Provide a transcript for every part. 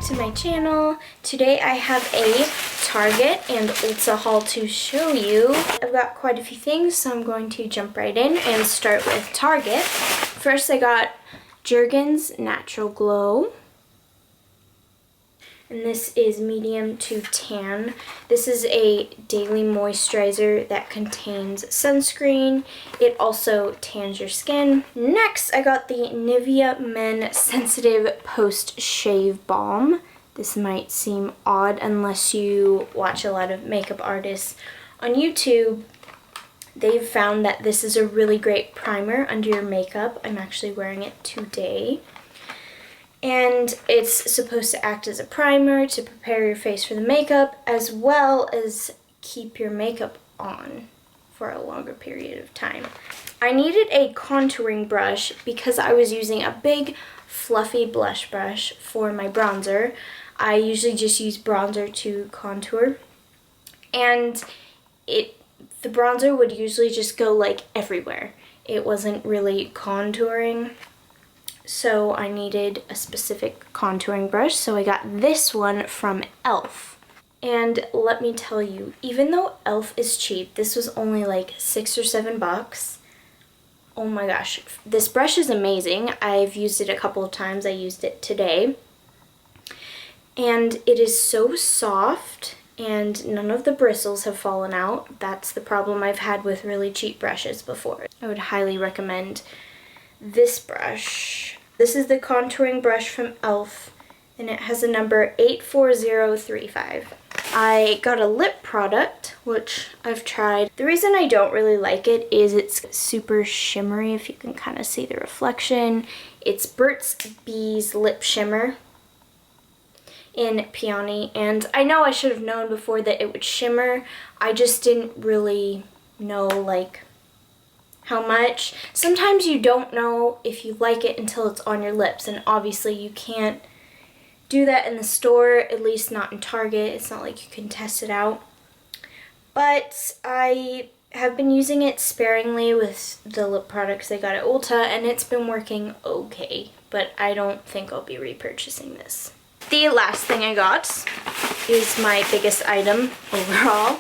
to my channel. Today I have a Target and Ulta haul to show you. I've got quite a few things, so I'm going to jump right in and start with Target. First I got Jergens Natural Glow. And this is medium to tan. This is a daily moisturizer that contains sunscreen. It also tans your skin. Next, I got the Nivea Men Sensitive Post Shave Balm. This might seem odd unless you watch a lot of makeup artists on YouTube. They've found that this is a really great primer under your makeup. I'm actually wearing it today. And it's supposed to act as a primer to prepare your face for the makeup, as well as keep your makeup on for a longer period of time. I needed a contouring brush because I was using a big fluffy blush brush for my bronzer. I usually just use bronzer to contour, and the bronzer would usually just go like everywhere. It wasn't really contouring. So I needed a specific contouring brush, so I got this one from e.l.f. And let me tell you, even though e.l.f. is cheap, this was only like $6 or $7. Oh my gosh, this brush is amazing. I've used it a couple of times. I used it today. And it is so soft, and none of the bristles have fallen out. That's the problem I've had with really cheap brushes before. I would highly recommend this brush. This is the contouring brush from e.l.f. and it has a number 84035. I got a lip product, which I've tried. The reason I don't really like it is it's super shimmery, if you can kind of see the reflection. It's Burt's Bees Lip Shimmer in Peony, and I know I should have known before that it would shimmer. I just didn't really know like how much. Sometimes you don't know if you like it until it's on your lips, and obviously you can't do that in the store, at least not in Target. It's not like you can test it out. But I have been using it sparingly with the lip products I got at Ulta, and it's been working okay, but I don't think I'll be repurchasing this. The last thing I got is my biggest item overall.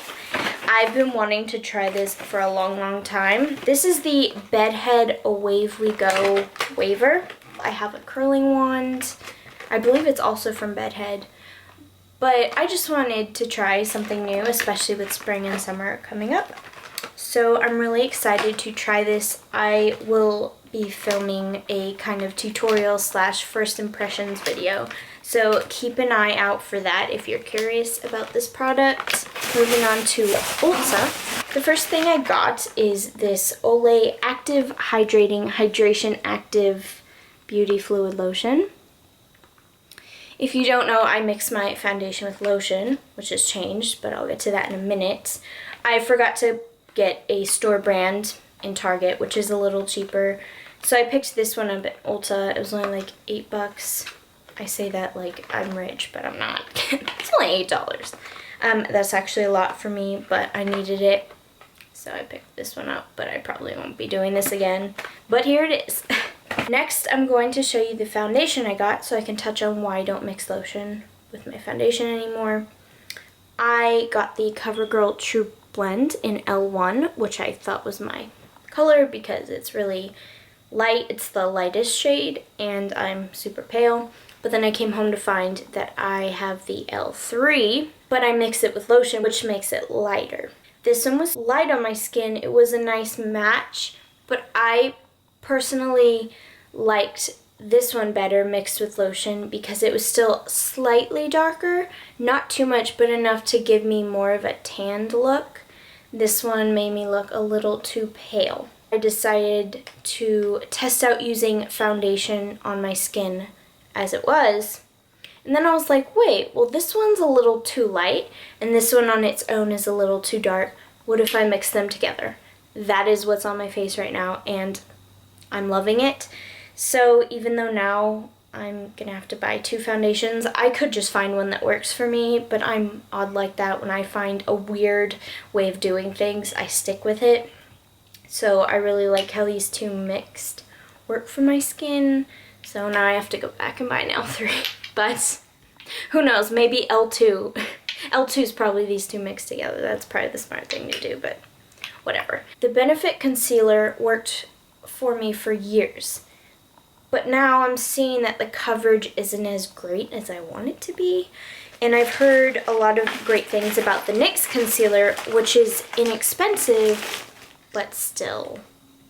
I've been wanting to try this for a long time. This is the Bedhead Away We Go Waver. I have a curling wand. I believe it's also from Bedhead. But I just wanted to try something new, especially with spring and summer coming up. So I'm really excited to try this. I will be filming a kind of tutorial / first impressions video. So keep an eye out for that if you're curious about this product. Moving on to Ulta. The first thing I got is this Olay Active Hydrating Hydration Active Beauty Fluid Lotion. If you don't know, I mix my foundation with lotion, which has changed, but I'll get to that in a minute. I forgot to get a store brand in Target, which is a little cheaper. So I picked this one up at Ulta. It was only like $8. I say that like I'm rich, but I'm not. It's only $8. That's actually a lot for me, but I needed it. So I picked this one up, but I probably won't be doing this again. But here it is. Next, I'm going to show you the foundation I got so I can touch on why I don't mix lotion with my foundation anymore. I got the CoverGirl True Blend in L1, which I thought was my color because it's really light. It's the lightest shade, and I'm super pale. But then I came home to find that I have the L3, but I mix it with lotion, which makes it lighter. This one was light on my skin. It was a nice match, but I personally liked this one better mixed with lotion because it was still slightly darker. Not too much, but enough to give me more of a tanned look. This one made me look a little too pale. I decided to test out using foundation on my skin as it was, and then I was like, wait, well this one's a little too light and this one on its own is a little too dark. What if I mix them together? That is what's on my face right now, and I'm loving it. So even though now I'm gonna have to buy 2 foundations, I could just find one that works for me, but I'm odd like that. When I find a weird way of doing things, I stick with it. So I really like how these 2 mixed work for my skin. So now I have to go back and buy an L3. But Who knows, maybe L2. L2 is probably these two mixed together. That's probably the smart thing to do, but whatever. The Benefit Concealer worked for me for years, but now I'm seeing that the coverage isn't as great as I want it to be. And I've heard a lot of great things about the NYX concealer, which is inexpensive, but still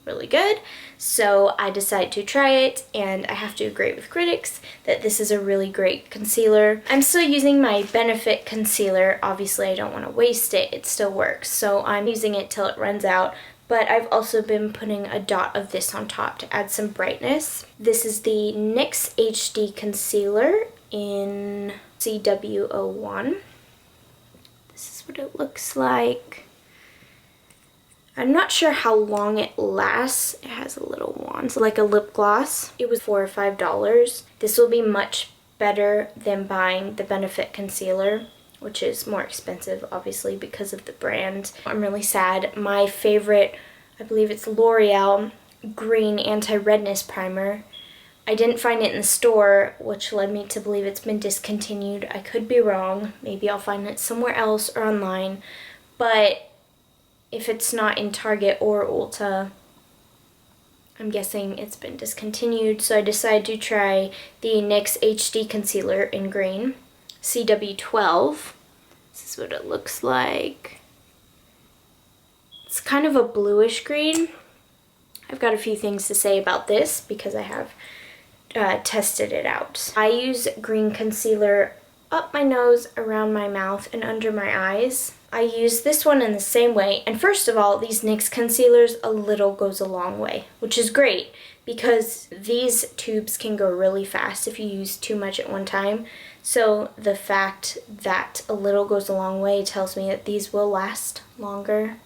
really good. So I decided to try it, and I have to agree with critics that this is a really great concealer. I'm still using my Benefit concealer. Obviously, I don't want to waste it. It still works. So I'm using it till it runs out. But I've also been putting a dot of this on top to add some brightness. This is the NYX HD Concealer in CW01. This is what it looks like. I'm not sure how long it lasts. It has a little wand, so like a lip gloss. It was $4 or $5. This will be much better than buying the Benefit Concealer, which is more expensive, obviously, because of the brand. I'm really sad. My favorite, I believe it's L'Oreal Green Anti-Redness Primer. I didn't find it in the store, which led me to believe it's been discontinued. I could be wrong. Maybe I'll find it somewhere else or online. But if it's not in Target or Ulta, I'm guessing it's been discontinued. So I decided to try the NYX HD Concealer in green, CW12. This is what it looks like. It's kind of a bluish green. I've got a few things to say about this because I have tested it out. I use green concealer up my nose, around my mouth, and under my eyes. I use this one in the same way, and first of all, these NYX concealers, a little goes a long way, which is great because these tubes can go really fast if you use too much at one time. So the fact that a little goes a long way tells me that these will last longer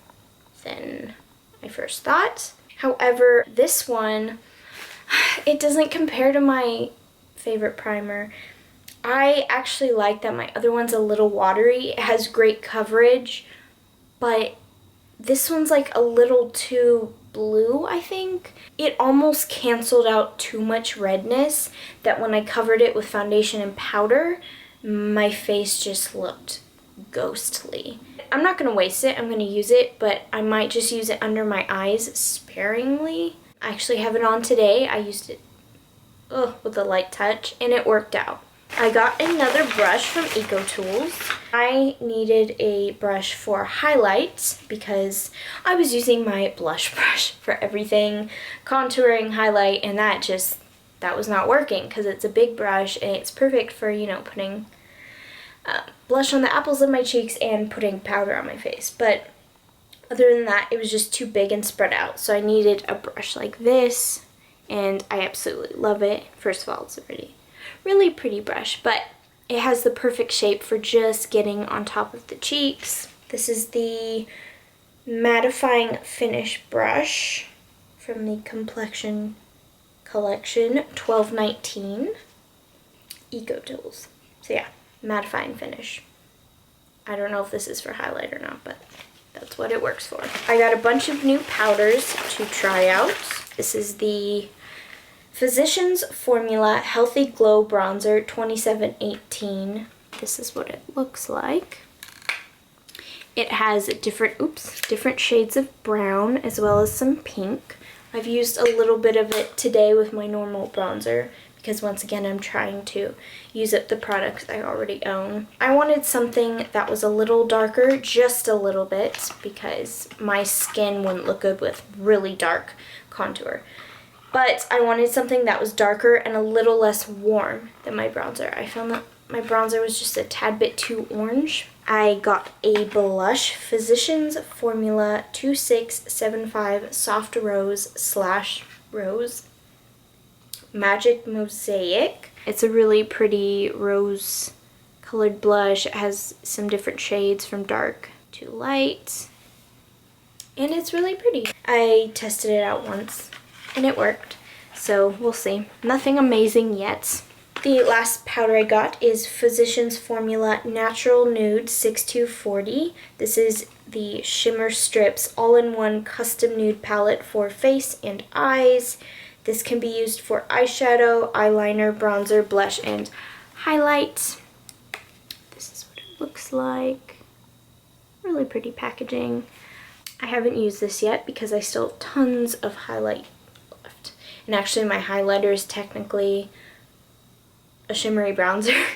than I first thought. However, this one, it doesn't compare to my favorite primer. I actually like that my other one's a little watery. It has great coverage, but this one's like a little too blue, I think. It almost canceled out too much redness that when I covered it with foundation and powder, my face just looked ghostly. I'm not going to waste it. I'm going to use it, but I might just use it under my eyes sparingly. I actually have it on today. I used it with a light touch, and it worked out. I got another brush from EcoTools. I needed a brush for highlights because I was using my blush brush for everything, contouring, highlight, and that was not working because it's a big brush and it's perfect for, you know, putting blush on the apples of my cheeks and putting powder on my face. But other than that, it was just too big and spread out. So I needed a brush like this, and I absolutely love it. First of all, it's a really pretty brush, but it has the perfect shape for just getting on top of the cheeks. This is the mattifying finish brush from the Complexion Collection 1219 EcoTools. So yeah, mattifying finish. I don't know if this is for highlight or not, but that's what it works for. I got a bunch of new powders to try out. This is the Physicians Formula Healthy Glow Bronzer 2718. This is what it looks like. It has different shades of brown as well as some pink. I've used a little bit of it today with my normal bronzer because once again I'm trying to use up the products I already own. I wanted something that was a little darker, just a little bit, because my skin wouldn't look good with really dark contour. But I wanted something that was darker and a little less warm than my bronzer. I found that my bronzer was just a tad bit too orange. I got a blush, Physicians Formula 2675 Soft Rose / Rose Magic Mosaic. It's a really pretty rose colored blush. It has some different shades from dark to light, and it's really pretty. I tested it out once and it worked, so we'll see. Nothing amazing yet. The last powder I got is Physicians Formula Natural Nude 6240. This is the Shimmer Strips all-in-one custom nude palette for face and eyes. This can be used for eyeshadow, eyeliner, bronzer, blush, and highlight. looks like. Really pretty packaging. I haven't used this yet because I still have tons of highlight left. And actually my highlighter is technically a shimmery bronzer,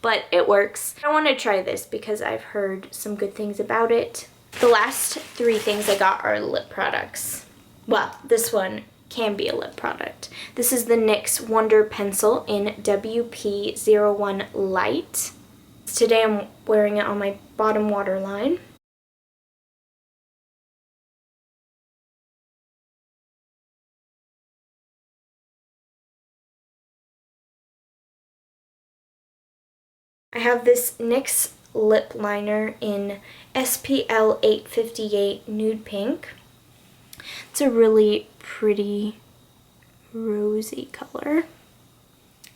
but it works. I want to try this because I've heard some good things about it. The last 3 things I got are lip products. Well, this one can be a lip product. This is the NYX Wonder Pencil in WP01 Light. Today I'm wearing it on my bottom waterline. I have this NYX lip liner in SPL 858 Nude Pink. It's a really pretty rosy color.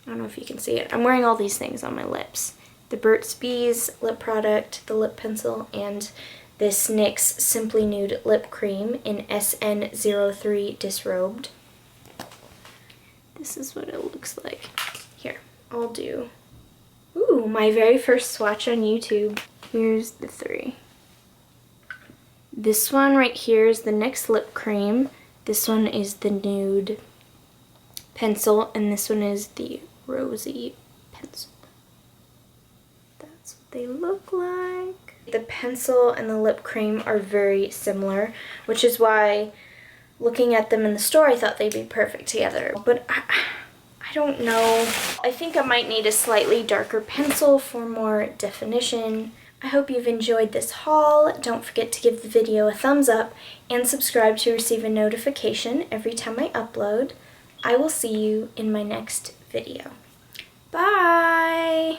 I don't know if you can see it. I'm wearing all these things on my lips. The Burt's Bees lip product, the lip pencil, and this NYX Simply Nude lip cream in SN03 Disrobed. This is what it looks like. Here, I'll do. Ooh, my very first swatch on YouTube. Here's the 3. This one right here is the NYX lip cream. This one is the nude pencil, and this one is the rosy pencil. That's what they look like. The pencil and the lip cream are very similar, which is why looking at them in the store I thought they'd be perfect together. But I don't know. I think I might need a slightly darker pencil for more definition. I hope you've enjoyed this haul. Don't forget to give the video a thumbs up and subscribe to receive a notification every time I upload. I will see you in my next video. Bye!